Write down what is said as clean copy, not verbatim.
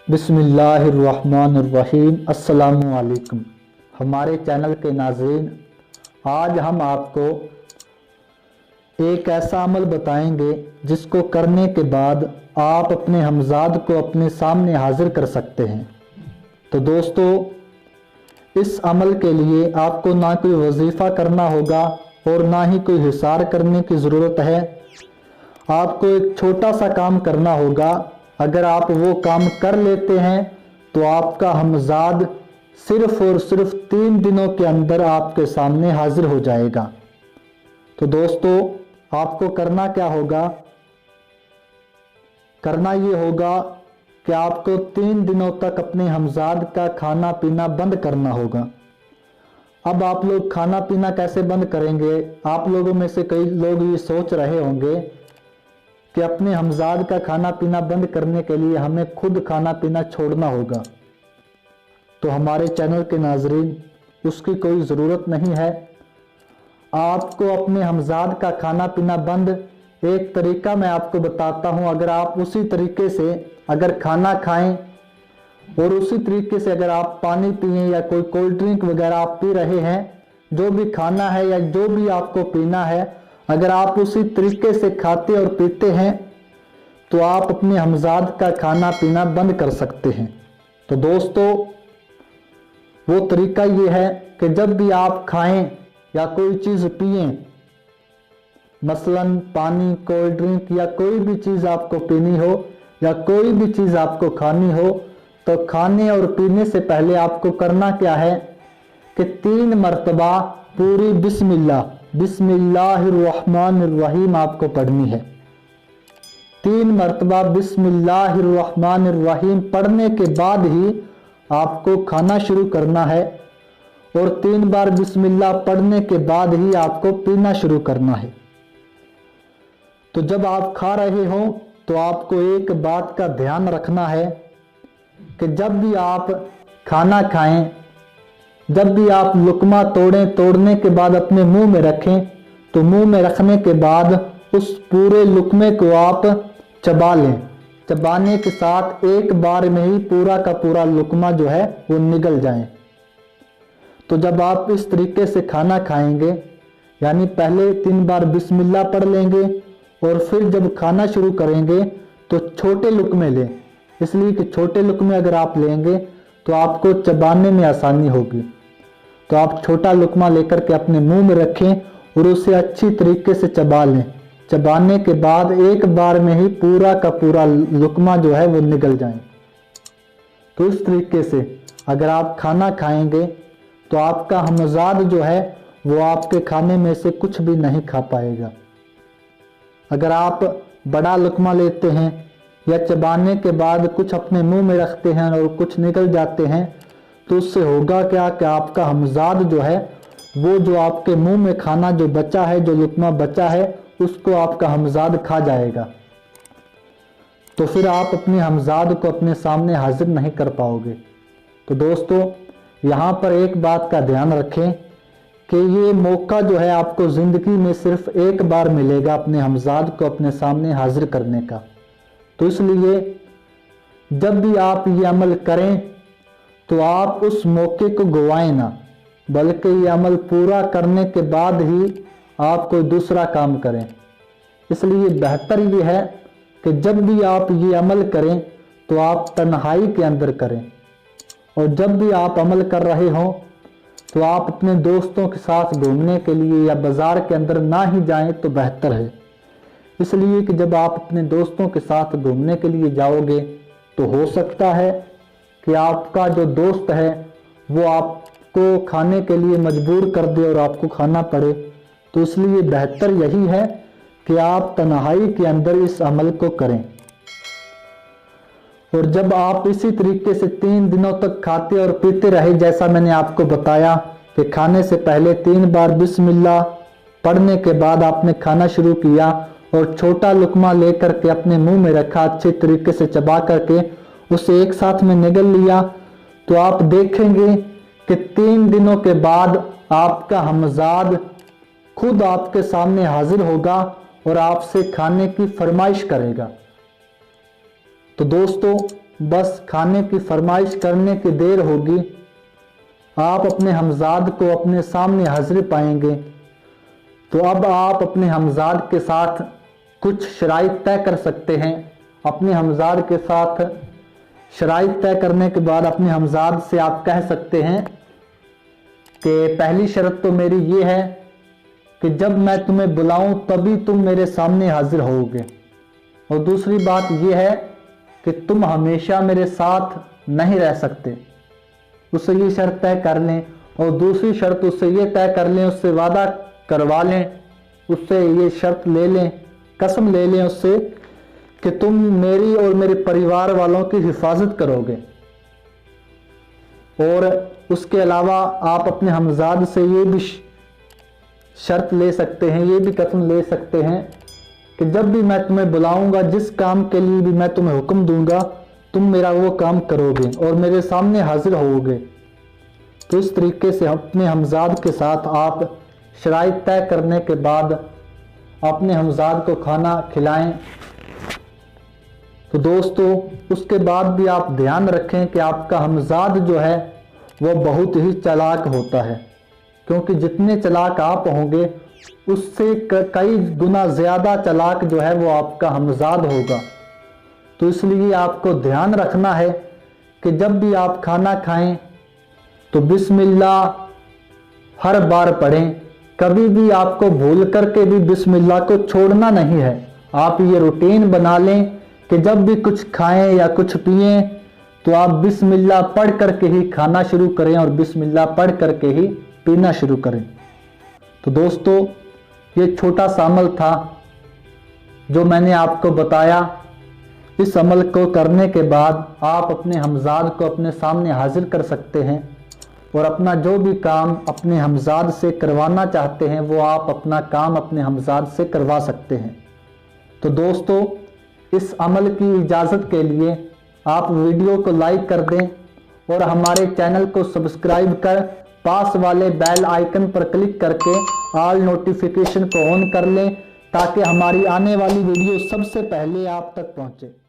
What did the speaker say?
बिस्मिल्लाहिर्रहमानिर्रहीम। अस्सलामुअलैकुम। हमारे चैनल के नाज़रीन, आज हम आपको एक ऐसा अमल बताएंगे जिसको करने के बाद आप अपने हमजाद को अपने सामने हाजिर कर सकते हैं। तो दोस्तों, इस अमल के लिए आपको ना कोई वजीफ़ा करना होगा और ना ही कोई हिसार करने की ज़रूरत है। आपको एक छोटा सा काम करना होगा। अगर आप वो काम कर लेते हैं तो आपका हमजाद सिर्फ और सिर्फ 3 दिनों के अंदर आपके सामने हाजिर हो जाएगा। तो दोस्तों, आपको करना क्या होगा? करना ये होगा कि आपको 3 दिनों तक अपने हमजाद का खाना पीना बंद करना होगा। अब आप लोग खाना पीना कैसे बंद करेंगे? आप लोगों में से कई लोग ये सोच रहे होंगे कि अपने हमजाद का खाना पीना बंद करने के लिए हमें खुद खाना पीना छोड़ना होगा। तो हमारे चैनल के नाजरीन, उसकी कोई ज़रूरत नहीं है। आपको अपने हमजाद का खाना पीना बंद, एक तरीका मैं आपको बताता हूँ। अगर आप उसी तरीके से अगर खाना खाएं और उसी तरीके से अगर आप पानी पिएं या कोई कोल्ड ड्रिंक वगैरह आप पी रहे हैं, जो भी खाना है या जो भी आपको पीना है, अगर आप उसी तरीके से खाते और पीते हैं तो आप अपने हमजाद का खाना पीना बंद कर सकते हैं। तो दोस्तों, वो तरीका ये है कि जब भी आप खाएं या कोई चीज़ पिएं, मसलन पानी, कोल्ड ड्रिंक या कोई भी चीज़ आपको पीनी हो या कोई भी चीज़ आपको खानी हो, तो खाने और पीने से पहले आपको करना क्या है कि 3 मरतबा पूरी बिस्मिल्लाहिर्रहमानिर्रहीम आपको पढ़नी है। 3 मरतबा बिस्मिल्लाहिर्रहमानिर्रहीम पढ़ने के बाद ही आपको खाना शुरू करना है और 3 बार बिस्मिल्लाह पढ़ने के बाद ही आपको पीना शुरू करना है। तो जब आप खा रहे हो तो आपको एक बात का ध्यान रखना है कि जब भी आप खाना खाएं, जब भी आप लुकमा तोड़ने के बाद अपने मुंह में रखें, तो मुंह में रखने के बाद उस पूरे लुकमे को आप चबा लें। चबाने के साथ एक बार में ही पूरा का पूरा लुकमा जो है वो निगल जाए। तो जब आप इस तरीके से खाना खाएंगे, यानी पहले 3 बार बिस्मिल्लाह पढ़ लेंगे और फिर जब खाना शुरू करेंगे तो छोटे लुकमे लें, इसलिए कि छोटे लुकमे अगर आप लेंगे तो आपको चबाने में आसानी होगी। तो आप छोटा लुकमा लेकर के अपने मुंह में रखें और उसे अच्छी तरीके से चबा लें। चबाने के बाद एक बार में ही पूरा का पूरा लुकमा जो है वो निगल जाए। तो इस तरीके से अगर आप खाना खाएंगे तो आपका हमजाद जो है वो आपके खाने में से कुछ भी नहीं खा पाएगा। अगर आप बड़ा लुकमा लेते हैं या चबाने के बाद कुछ अपने मुंह में रखते हैं और कुछ निकल जाते हैं, तो उससे होगा क्या कि आपका हमजाद जो है वो जो आपके मुंह में खाना जो बचा है, जो लुकमा बचा है, उसको आपका हमजाद खा जाएगा। तो फिर आप अपने हमजाद को अपने सामने हाजिर नहीं कर पाओगे। तो दोस्तों, यहाँ पर एक बात का ध्यान रखें कि ये मौका जो है आपको ज़िंदगी में सिर्फ एक बार मिलेगा अपने हमजाद को अपने सामने हाजिर करने का। तो इसलिए जब भी आप ये अमल करें तो आप उस मौके को गंवाएं ना, बल्कि ये अमल पूरा करने के बाद ही आप कोई दूसरा काम करें। इसलिए बेहतर ये है कि जब भी आप ये अमल करें तो आप तन्हाई के अंदर करें, और जब भी आप अमल कर रहे हों तो आप अपने दोस्तों के साथ घूमने के लिए या बाज़ार के अंदर ना ही जाएं तो बेहतर है। इसलिए कि जब आप अपने दोस्तों के साथ घूमने के लिए जाओगे तो हो सकता है कि आपका जो दोस्त है वो आपको खाने के लिए मजबूर कर दे और आपको खाना पड़े। तो इसलिए बेहतर यही है कि आप तन्हाई के अंदर इस अमल को करें। और जब आप इसी तरीके से 3 दिनों तक खाते और पीते रहे, जैसा मैंने आपको बताया कि खाने से पहले 3 बार बिस्मिल्लाह पढ़ने के बाद आपने खाना शुरू किया और छोटा लुकमा लेकर के अपने मुंह में रखा, अच्छे तरीके से चबा करके उसे एक साथ में निगल लिया, तो आप देखेंगे कि 3 दिनों के बाद आपका हमजाद खुद आपके सामने हाजिर होगा और आपसे खाने की फरमाइश करेगा। तो दोस्तों, बस खाने की फरमाइश करने की देर होगी, आप अपने हमजाद को अपने सामने हाजिर पाएंगे। तो अब आप अपने हमजाद के साथ कुछ शराइत तय कर सकते हैं। अपने हमजाद के साथ शराइत तय करने के बाद अपने हमजाद से आप कह सकते हैं कि पहली शर्त तो मेरी ये है कि जब मैं तुम्हें बुलाऊं तभी तुम मेरे सामने हाजिर होगे, और दूसरी बात यह है कि तुम हमेशा मेरे साथ नहीं रह सकते। उससे ये शर्त तय कर लें, और दूसरी शर्त उससे ये तय कर लें, उससे वादा करवा लें, उससे ये शर्त ले लें, कसम ले लें उससे कि तुम मेरी और मेरे परिवार वालों की हिफाजत करोगे। और उसके अलावा आप अपने हमजाद से ये भी शर्त ले सकते हैं, ये भी कसम ले सकते हैं कि जब भी मैं तुम्हें बुलाऊंगा, जिस काम के लिए भी मैं तुम्हें हुक्म दूंगा, तुम मेरा वो काम करोगे और मेरे सामने हाजिर होगे। तो इस तरीके से अपने हमजाद के साथ आप शराइत तय करने के बाद अपने हमजाद को खाना खिलाएं। तो दोस्तों, उसके बाद भी आप ध्यान रखें कि आपका हमजाद जो है वो बहुत ही चालाक होता है, क्योंकि जितने चालाक आप होंगे उससे कई गुना ज़्यादा चालाक जो है वो आपका हमजाद होगा। तो इसलिए आपको ध्यान रखना है कि जब भी आप खाना खाएं तो बिस्मिल्लाह हर बार पढ़ें। कभी भी आपको भूल करके भी बिस्मिल्लाह को छोड़ना नहीं है। आप ये रूटीन बना लें कि जब भी कुछ खाएं या कुछ पिएं तो आप बिस्मिल्लाह पढ़ करके ही खाना शुरू करें और बिस्मिल्लाह पढ़ करके ही पीना शुरू करें। तो दोस्तों, ये छोटा सा अमल था जो मैंने आपको बताया। इस अमल को करने के बाद आप अपने हमजाद को अपने सामने हाजिर कर सकते हैं और अपना जो भी काम अपने हमजाद से करवाना चाहते हैं वो आप अपना काम अपने हमजाद से करवा सकते हैं। तो दोस्तों, इस अमल की इजाज़त के लिए आप वीडियो को लाइक कर दें और हमारे चैनल को सब्सक्राइब कर पास वाले बेल आइकन पर क्लिक करके ऑल नोटिफिकेशन को ऑन कर लें, ताकि हमारी आने वाली वीडियो सबसे पहले आप तक पहुंचे।